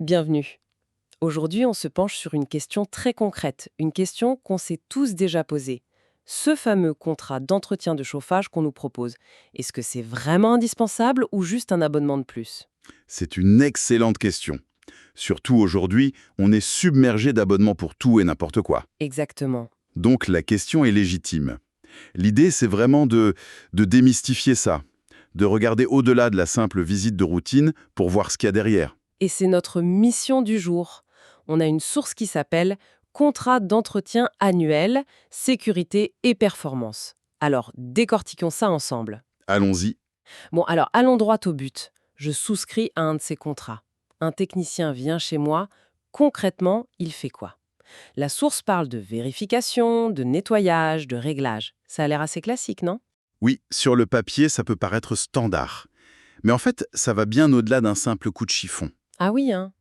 Bienvenue. Aujourd'hui, on se penche sur une question très concrète, une question qu'on s'est tous déjà posée. Ce fameux contrat d'entretien de chauffage qu'on nous propose, est-ce que c'est vraiment indispensable ou juste un abonnement de plus? C'est une excellente question. Surtout aujourd'hui, on est submergé d'abonnements pour tout et n'importe quoi. Exactement. Donc la question est légitime. L'idée, c'est vraiment de démystifier ça, de regarder au-delà de la simple visite de routine pour voir ce qu'il y a derrière. Et c'est notre mission du jour. On a une source qui s'appelle Contrat d'entretien annuel, sécurité et performance. Alors, décortiquons ça ensemble. Allons-y. Bon, alors allons droit au but. Je souscris à un de ces contrats. Un technicien vient chez moi. Concrètement, il fait quoi? La source parle de vérification, de nettoyage, de réglage. Ça a l'air assez classique, non? Oui, sur le papier, ça peut paraître standard. Mais en fait, ça va bien au-delà d'un simple coup de chiffon. Ah oui, hein?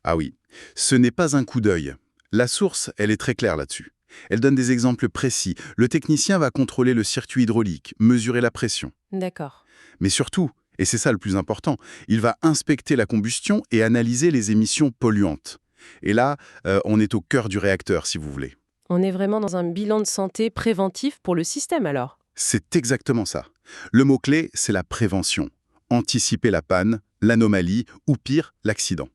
Ah oui, ce n'est pas un coup d'œil. La source, elle est très claire là-dessus. Elle donne des exemples précis. Le technicien va contrôler le circuit hydraulique, mesurer la pression. D'accord. Mais surtout, et c'est ça le plus important, il va inspecter la combustion et analyser les émissions polluantes. Et là, on est au cœur du réacteur, si vous voulez. On est vraiment dans un bilan de santé préventif pour le système alors? C'est exactement ça. Le mot-clé, c'est la prévention. Anticiper la panne, l'anomalie ou pire, l'accident.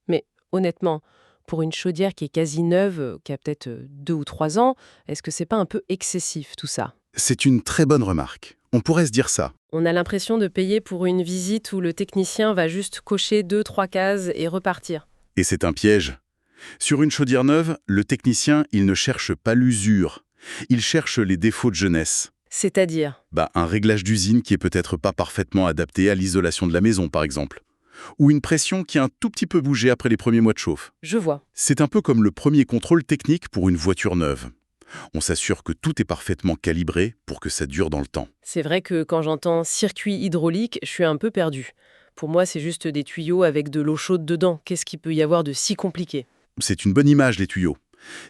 Mais honnêtement, pour une chaudière qui est quasi neuve, qui a peut-être 2 ou 3 ans, est-ce que c'est pas un peu excessif tout ça? C'est une très bonne remarque. On pourrait se dire ça. On a l'impression de payer pour une visite où le technicien va juste cocher 2, 3 cases et repartir. Et c'est un piège. Sur une chaudière neuve, le technicien, il ne cherche pas l'usure. Il cherche les défauts de jeunesse. C'est-à-dire? Un réglage d'usine qui est peut-être pas parfaitement adapté à l'isolation de la maison, par exemple. Ou une pression qui a un tout petit peu bougé après les premiers mois de chauffe. Je vois. C'est un peu comme le premier contrôle technique pour une voiture neuve. On s'assure que tout est parfaitement calibré pour que ça dure dans le temps. C'est vrai que quand j'entends circuit hydraulique, je suis un peu perdue. Pour moi, c'est juste des tuyaux avec de l'eau chaude dedans. Qu'est-ce qu'il peut y avoir de si compliqué? C'est une bonne image, les tuyaux.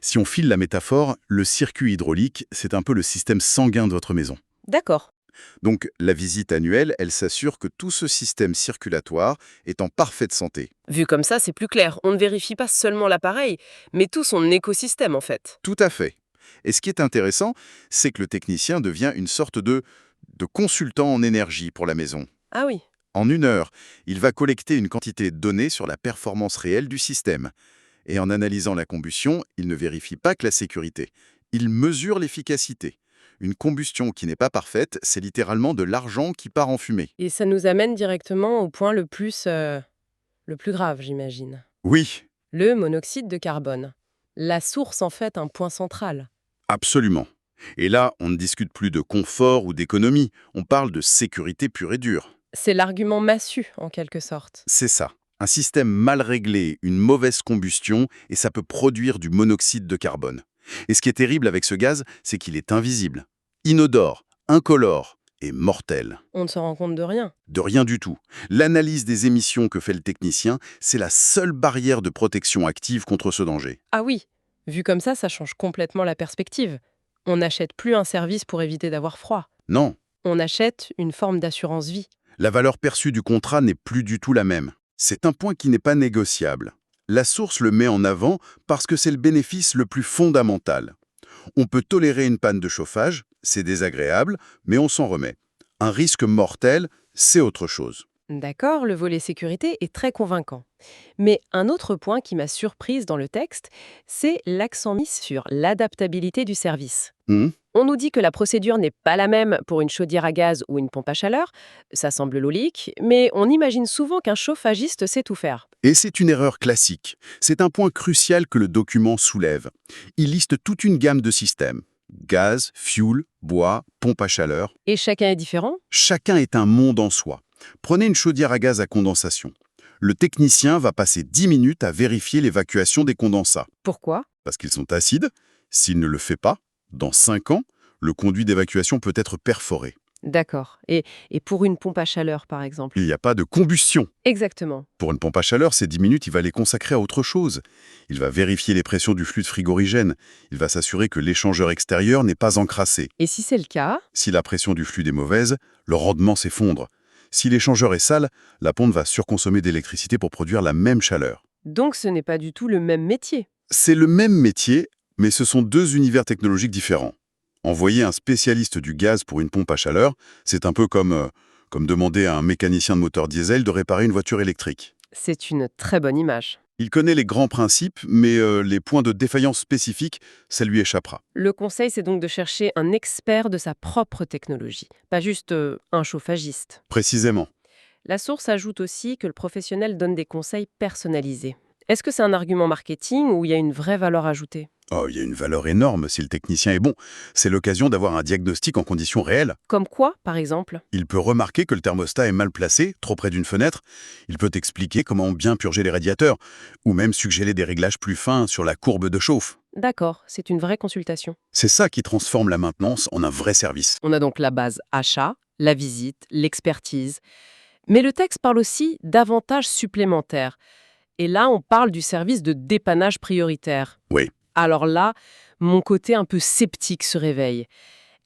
Si on file la métaphore, le circuit hydraulique, c'est un peu le système sanguin de votre maison. D'accord. Donc, la visite annuelle, elle s'assure que tout ce système circulatoire est en parfaite santé. Vu comme ça, c'est plus clair. On ne vérifie pas seulement l'appareil, mais tout son écosystème en fait. Tout à fait. Et ce qui est intéressant, c'est que le technicien devient une sorte de consultant en énergie pour la maison. Ah oui. En 1 heure, il va collecter une quantité de données sur la performance réelle du système. Et en analysant la combustion, il ne vérifie pas que la sécurité. Il mesure l'efficacité. Une combustion qui n'est pas parfaite, c'est littéralement de l'argent qui part en fumée. Et ça nous amène directement au point le plus grave, j'imagine. Oui, Le monoxyde de carbone. La source, en fait, un point central. absolument. Et là, on ne discute plus de confort ou d'économie, on parle de sécurité pure et dure. C'est l'argument massu, en quelque sorte. C'est ça. Un système mal réglé, une mauvaise combustion, et ça peut produire du monoxyde de carbone. Et ce qui est terrible avec ce gaz, c'est qu'il est invisible, inodore, incolore et mortel. On ne se rend compte de rien. De rien du tout. L'analyse des émissions que fait le technicien, c'est la seule barrière de protection active contre ce danger. Ah oui, vu comme ça change complètement la perspective. On n'achète plus un service pour éviter d'avoir froid. Non, On achète une forme d'assurance vie. la valeur perçue du contrat n'est plus du tout la même. C'est un point qui n'est pas négociable. La source le met en avant parce que c'est le bénéfice le plus fondamental. On peut tolérer une panne de chauffage, c'est désagréable, mais on s'en remet. Un risque mortel, c'est autre chose. D'accord, le volet sécurité est très convaincant. Mais un autre point qui m'a surprise dans le texte, c'est l'accent mis sur l'adaptabilité du service. Hmm. On nous dit que la procédure n'est pas la même pour une chaudière à gaz ou une pompe à chaleur, ça semble logique, mais on imagine souvent qu'un chauffagiste sait tout faire. Et c'est une erreur classique. C'est un point crucial que le document soulève. Il liste toute une gamme de systèmes. Gaz, fuel, bois, pompe à chaleur. Et chacun est différent? Chacun est un monde en soi. Prenez une chaudière à gaz à condensation. Le technicien va passer 10 minutes à vérifier l'évacuation des condensats. Pourquoi? Parce qu'ils sont acides. S'il ne le fait pas, dans 5 ans, le conduit d'évacuation peut être perforé. D'accord. Et pour une pompe à chaleur, par exemple? Il n'y a pas de combustion. Exactement. Pour une pompe à chaleur, ces 10 minutes, il va les consacrer à autre chose. Il va vérifier les pressions du fluide frigorigène. Il va s'assurer que l'échangeur extérieur n'est pas encrassé. Et si c'est le cas? Si la pression du fluide est mauvaise, le rendement s'effondre. Si l'échangeur est sale, la pompe va surconsommer d'électricité pour produire la même chaleur. Donc ce n'est pas du tout le même métier. C'est le même métier, mais ce sont deux univers technologiques différents. Envoyer un spécialiste du gaz pour une pompe à chaleur, c'est un peu comme demander à un mécanicien de moteur diesel de réparer une voiture électrique. C'est une très bonne image. Il connaît les grands principes, mais les points de défaillance spécifiques, ça lui échappera. Le conseil, c'est donc de chercher un expert de sa propre technologie, pas juste un chauffagiste. Précisément. La source ajoute aussi que le professionnel donne des conseils personnalisés. Est-ce que c'est un argument marketing ou il y a une vraie valeur ajoutée? Oh, il y a une valeur énorme si le technicien est bon. C'est l'occasion d'avoir un diagnostic en conditions réelles. Comme quoi, par exemple? Il peut remarquer que le thermostat est mal placé, trop près d'une fenêtre. Il peut expliquer comment bien purger les radiateurs, ou même suggérer des réglages plus fins sur la courbe de chauffe. D'accord, c'est une vraie consultation. C'est ça qui transforme la maintenance en un vrai service. On a donc la base achat, la visite, l'expertise. Mais le texte parle aussi d'avantages supplémentaires. Et là, on parle du service de dépannage prioritaire. Oui. Alors là, mon côté un peu sceptique se réveille.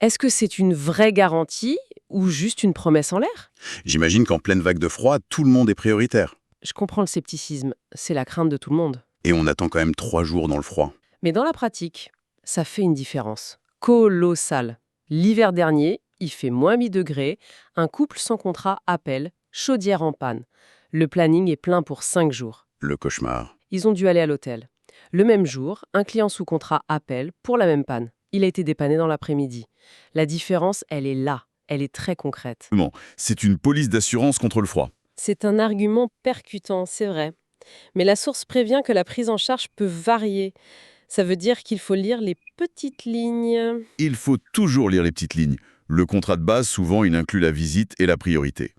Est-ce que c'est une vraie garantie ou juste une promesse en l'air? J'imagine qu'en pleine vague de froid, tout le monde est prioritaire. Je comprends le scepticisme, c'est la crainte de tout le monde. Et on attend quand même 3 jours dans le froid. Mais dans la pratique, ça fait une différence colossale. L'hiver dernier, il fait moins 10 degrés, un couple sans contrat appelle, chaudière en panne. Le planning est plein pour 5 jours. Le cauchemar. Ils ont dû aller à l'hôtel. Le même jour, un client sous contrat appelle pour la même panne. Il a été dépanné dans l'après-midi. La différence, elle est là. Elle est très concrète. Bon, c'est une police d'assurance contre le froid. C'est un argument percutant, c'est vrai. Mais la source prévient que la prise en charge peut varier. Ça veut dire qu'il faut lire les petites lignes. Il faut toujours lire les petites lignes. Le contrat de base, souvent, il inclut la visite et la priorité.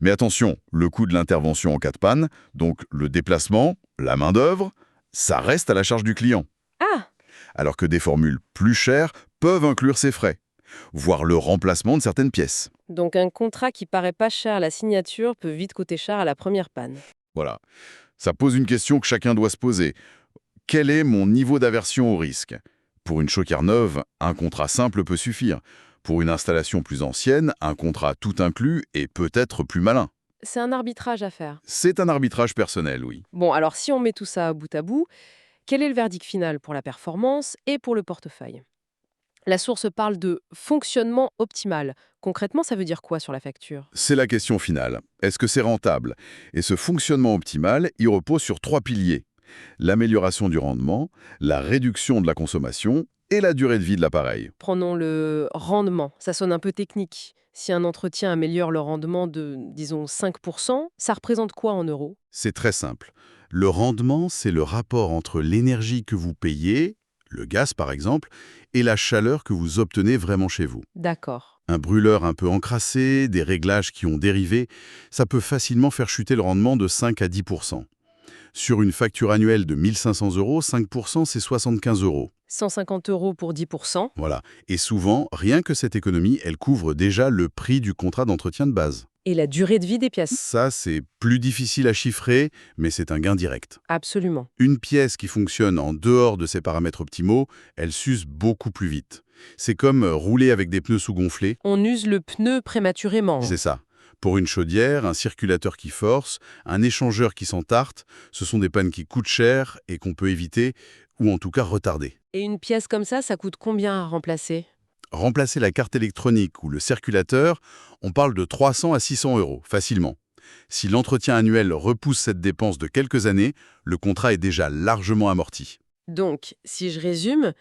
Mais attention, le coût de l'intervention en cas de panne, donc le déplacement, la main-d'œuvre, ça reste à la charge du client. Ah! Alors que des formules plus chères peuvent inclure ces frais, voire le remplacement de certaines pièces. Donc un contrat qui paraît pas cher à la signature peut vite coûter cher à la première panne. Voilà. Ça pose une question que chacun doit se poser. Quel est mon niveau d'aversion au risque? Pour une chaudière neuve, un contrat simple peut suffire. Pour une installation plus ancienne, un contrat tout inclus est peut-être plus malin. C'est un arbitrage à faire. C'est un arbitrage personnel, oui. Bon, alors si on met tout ça bout à bout, quel est le verdict final pour la performance et pour le portefeuille? La source parle de fonctionnement optimal. Concrètement, ça veut dire quoi sur la facture? C'est la question finale. Est-ce que c'est rentable? Et ce fonctionnement optimal, il repose sur 3 piliers. L'amélioration du rendement, la réduction de la consommation et la durée de vie de l'appareil. Prenons le rendement. Ça sonne un peu technique. Si un entretien améliore le rendement de, disons, 5%, ça représente quoi en euros? C'est très simple. Le rendement, c'est le rapport entre l'énergie que vous payez, le gaz par exemple, et la chaleur que vous obtenez vraiment chez vous. D'accord. Un brûleur un peu encrassé, des réglages qui ont dérivé, ça peut facilement faire chuter le rendement de 5 à 10%. Sur une facture annuelle de 1 500 €, 5%, c'est 75 €. 150 € pour 10%. Voilà. Et souvent, rien que cette économie, elle couvre déjà le prix du contrat d'entretien de base. Et la durée de vie des pièces? Ça, c'est plus difficile à chiffrer, mais c'est un gain direct. Absolument. Une pièce qui fonctionne en dehors de ses paramètres optimaux, elle s'use beaucoup plus vite. C'est comme rouler avec des pneus sous-gonflés. On use le pneu prématurément. C'est ça. Pour une chaudière, un circulateur qui force, un échangeur qui s'entarte, ce sont des pannes qui coûtent cher et qu'on peut éviter, ou en tout cas retarder. Et une pièce comme ça coûte combien à remplacer? Remplacer la carte électronique ou le circulateur, on parle de 300 à 600 €, facilement. Si l'entretien annuel repousse cette dépense de quelques années, le contrat est déjà largement amorti. Donc, si je résume,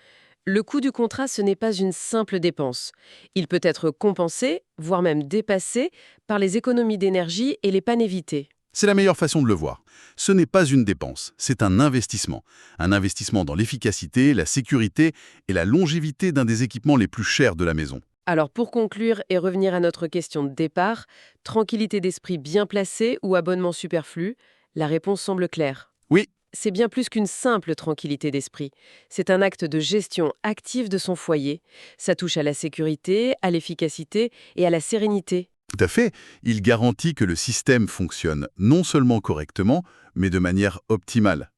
le coût du contrat, ce n'est pas une simple dépense. Il peut être compensé, voire même dépassé, par les économies d'énergie et les pannes évitées. C'est la meilleure façon de le voir. Ce n'est pas une dépense, c'est un investissement. Un investissement dans l'efficacité, la sécurité et la longévité d'un des équipements les plus chers de la maison. Alors pour conclure et revenir à notre question de départ, tranquillité d'esprit bien placée ou abonnement superflu, la réponse semble claire. Oui, C'est bien plus qu'une simple tranquillité d'esprit. C'est un acte de gestion active de son foyer. Ça touche à la sécurité, à l'efficacité et à la sérénité. tout à fait. Il garantit que le système fonctionne non seulement correctement, mais de manière optimale.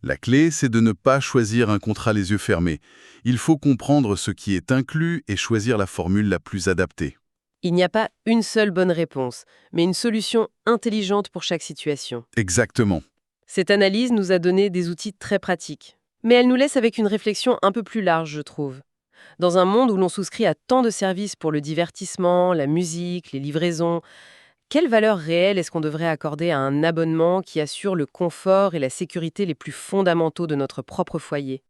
La clé, c'est de ne pas choisir un contrat les yeux fermés. Il faut comprendre ce qui est inclus et choisir la formule la plus adaptée. Il n'y a pas une seule bonne réponse, mais une solution intelligente pour chaque situation. Exactement. Cette analyse nous a donné des outils très pratiques. Mais elle nous laisse avec une réflexion un peu plus large, je trouve. Dans un monde où l'on souscrit à tant de services pour le divertissement, la musique, les livraisons, quelle valeur réelle est-ce qu'on devrait accorder à un abonnement qui assure le confort et la sécurité les plus fondamentaux de notre propre foyer?